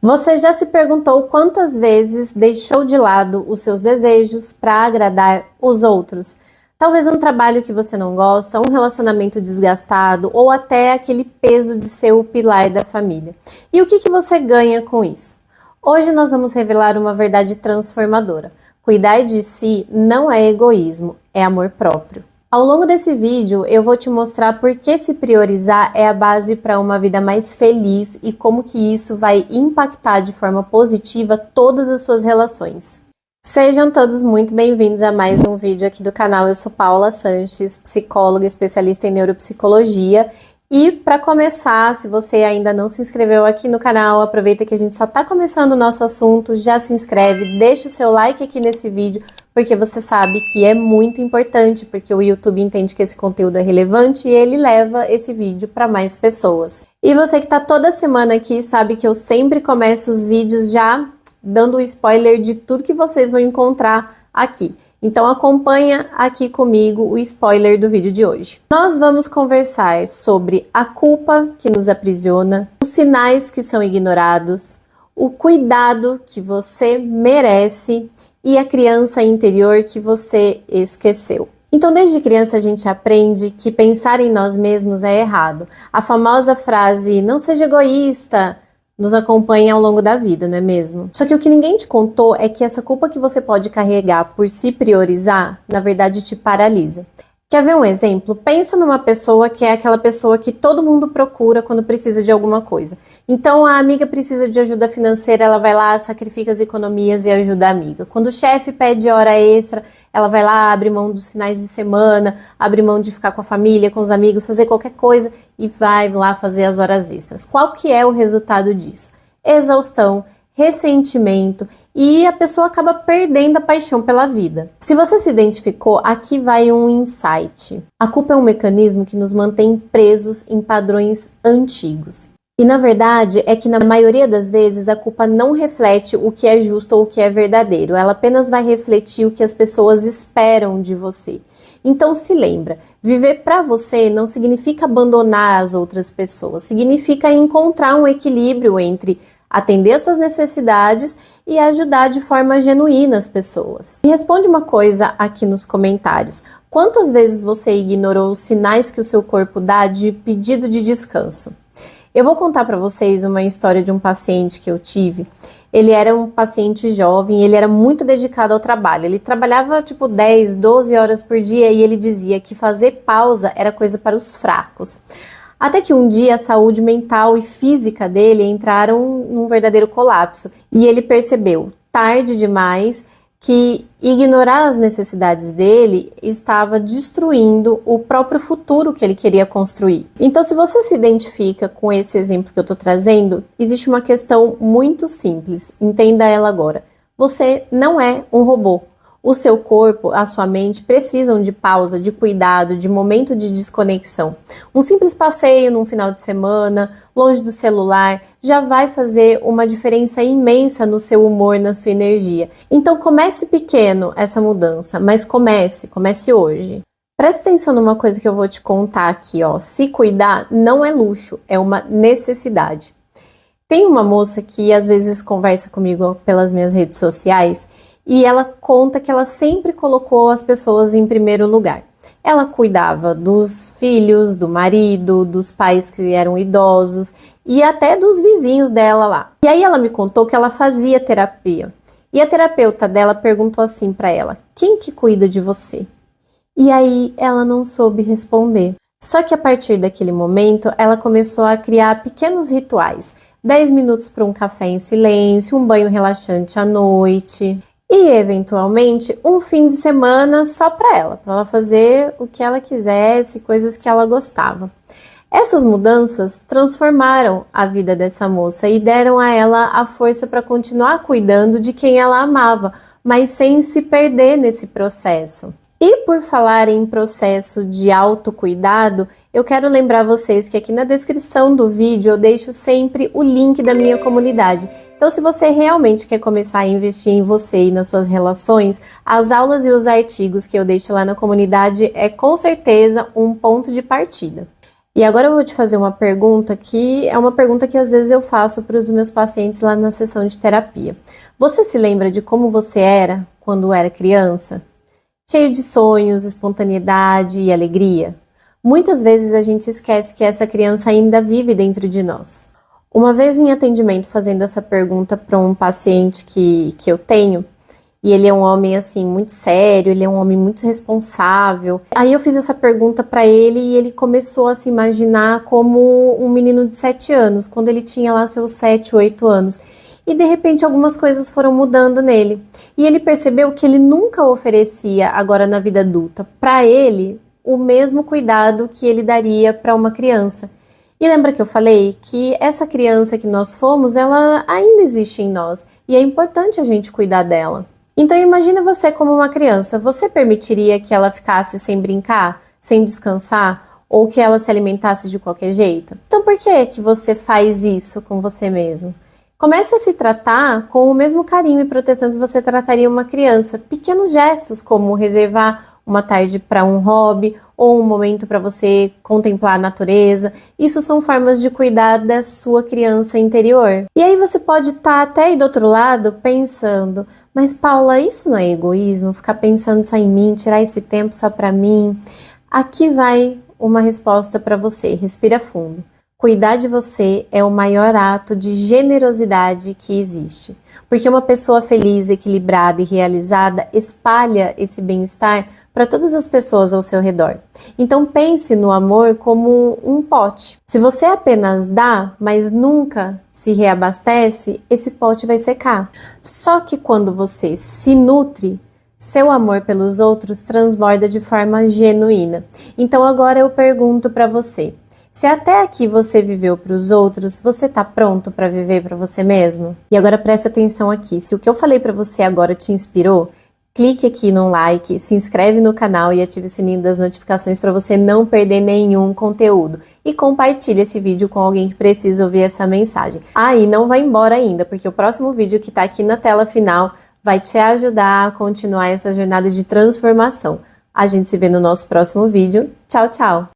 Você já se perguntou quantas vezes deixou de lado os seus desejos para agradar os outros? Talvez um trabalho que você não gosta, um relacionamento desgastado ou até aquele peso de ser o pilar da família. E o que você ganha com isso? Hoje nós vamos revelar uma verdade transformadora. Cuidar de si não é egoísmo, é amor próprio. Ao longo desse vídeo, eu vou te mostrar por que se priorizar é a base para uma vida mais feliz e como que isso vai impactar de forma positiva todas as suas relações. Sejam todos muito bem-vindos a mais um vídeo aqui do canal. Eu sou Paula Sanches, psicóloga especialista em neuropsicologia. E para começar, se você ainda não se inscreveu aqui no canal, aproveita que a gente só está começando o nosso assunto, já se inscreve, deixa o seu like aqui nesse vídeo, porque você sabe que é muito importante, porque o YouTube entende que esse conteúdo é relevante e ele leva esse vídeo para mais pessoas. E você que está toda semana aqui sabe que eu sempre começo os vídeos já dando o spoiler de tudo que vocês vão encontrar aqui. Então acompanha aqui comigo o spoiler do vídeo de hoje. Nós vamos conversar sobre a culpa que nos aprisiona, os sinais que são ignorados, o cuidado que você merece e a criança interior que você esqueceu. Então, desde criança a gente aprende que pensar em nós mesmos é errado. A famosa frase, não seja egoísta, nos acompanha ao longo da vida, não é mesmo? Só que o que ninguém te contou é que essa culpa que você pode carregar por se priorizar, na verdade te paralisa. Quer ver um exemplo? Pensa numa pessoa que é aquela pessoa que todo mundo procura quando precisa de alguma coisa. Então a amiga precisa de ajuda financeira, ela vai lá, sacrifica as economias e ajuda a amiga. Quando o chefe pede hora extra, ela vai lá, abre mão dos finais de semana, abre mão de ficar com a família, com os amigos, fazer qualquer coisa e vai lá fazer as horas extras. Qual que é o resultado disso? Exaustão, ressentimento e a pessoa acaba perdendo a paixão pela vida. Se você se identificou, aqui vai um insight. A culpa é um mecanismo que nos mantém presos em padrões antigos. E na verdade é que na maioria das vezes a culpa não reflete o que é justo ou o que é verdadeiro. Ela apenas vai refletir o que as pessoas esperam de você. Então se lembra, viver para você não significa abandonar as outras pessoas. Significa encontrar um equilíbrio entre atender às suas necessidades e ajudar de forma genuína as pessoas. E responde uma coisa aqui nos comentários. Quantas vezes você ignorou os sinais que o seu corpo dá de pedido de descanso? Eu vou contar para vocês uma história de um paciente que eu tive. Ele era um paciente jovem, ele era muito dedicado ao trabalho. Ele trabalhava tipo 10, 12 horas por dia e ele dizia que fazer pausa era coisa para os fracos. Até que um dia a saúde mental e física dele entraram num verdadeiro colapso. E ele percebeu, tarde demais, que ignorar as necessidades dele estava destruindo o próprio futuro que ele queria construir. Então, se você se identifica com esse exemplo que eu estou trazendo, existe uma questão muito simples, entenda ela agora. Você não é um robô. O seu corpo, a sua mente precisam de pausa, de cuidado, de momento de desconexão. Um simples passeio num final de semana, longe do celular, já vai fazer uma diferença imensa no seu humor, na sua energia. Então comece pequeno essa mudança, mas comece hoje. Presta atenção numa coisa que eu vou te contar aqui, ó. Se cuidar não é luxo, é uma necessidade. Tem uma moça que às vezes conversa comigo pelas minhas redes sociais e ela conta que ela sempre colocou as pessoas em primeiro lugar. Ela cuidava dos filhos, do marido, dos pais que eram idosos e até dos vizinhos dela lá. E aí ela me contou que ela fazia terapia. E a terapeuta dela perguntou assim para ela: quem que cuida de você? E aí ela não soube responder. Só que a partir daquele momento ela começou a criar pequenos rituais. 10 minutos para um café em silêncio, um banho relaxante à noite e, eventualmente, um fim de semana só para ela fazer o que ela quisesse, coisas que ela gostava. Essas mudanças transformaram a vida dessa moça e deram a ela a força para continuar cuidando de quem ela amava, mas sem se perder nesse processo. E por falar em processo de autocuidado, eu quero lembrar vocês que aqui na descrição do vídeo eu deixo sempre o link da minha comunidade. Então, se você realmente quer começar a investir em você e nas suas relações, as aulas e os artigos que eu deixo lá na comunidade é com certeza um ponto de partida. E agora eu vou te fazer uma pergunta que é uma pergunta que às vezes eu faço para os meus pacientes lá na sessão de terapia. Você se lembra de como você era quando era criança? Cheio de sonhos, espontaneidade e alegria? Muitas vezes a gente esquece que essa criança ainda vive dentro de nós. Uma vez em atendimento fazendo essa pergunta para um paciente que eu tenho, e ele é um homem, assim, muito sério, ele é um homem muito responsável. Aí eu fiz essa pergunta para ele e ele começou a se imaginar como um menino de 7 anos, quando ele tinha lá seus 7, 8 anos. E de repente algumas coisas foram mudando nele. E ele percebeu que ele nunca oferecia, agora na vida adulta, para ele o mesmo cuidado que ele daria para uma criança. E lembra que eu falei que essa criança que nós fomos, ela ainda existe em nós. E é importante a gente cuidar dela. Então imagine você como uma criança, você permitiria que ela ficasse sem brincar, sem descansar, ou que ela se alimentasse de qualquer jeito? Então por que você faz isso com você mesmo? Comece a se tratar com o mesmo carinho e proteção que você trataria uma criança. Pequenos gestos como reservar uma tarde para um hobby ou um momento para você contemplar a natureza. Isso são formas de cuidar da sua criança interior. E aí você pode estar até aí do outro lado pensando, mas Paula, isso não é egoísmo? Ficar pensando só em mim, tirar esse tempo só para mim? Aqui vai uma resposta para você. Respira fundo. Cuidar de você é o maior ato de generosidade que existe. Porque uma pessoa feliz, equilibrada e realizada espalha esse bem-estar para todas as pessoas ao seu redor. Então pense no amor como um pote. Se você apenas dá, mas nunca se reabastece, esse pote vai secar. Só que quando você se nutre, seu amor pelos outros transborda de forma genuína. Então agora eu pergunto para você, se até aqui você viveu para os outros, você está pronto para viver para você mesmo? E agora presta atenção aqui, se o que eu falei para você agora te inspirou, clique aqui no like, se inscreve no canal e ative o sininho das notificações para você não perder nenhum conteúdo. E compartilhe esse vídeo com alguém que precisa ouvir essa mensagem. E não vai embora ainda, porque o próximo vídeo que está aqui na tela final vai te ajudar a continuar essa jornada de transformação. A gente se vê no nosso próximo vídeo. Tchau, tchau!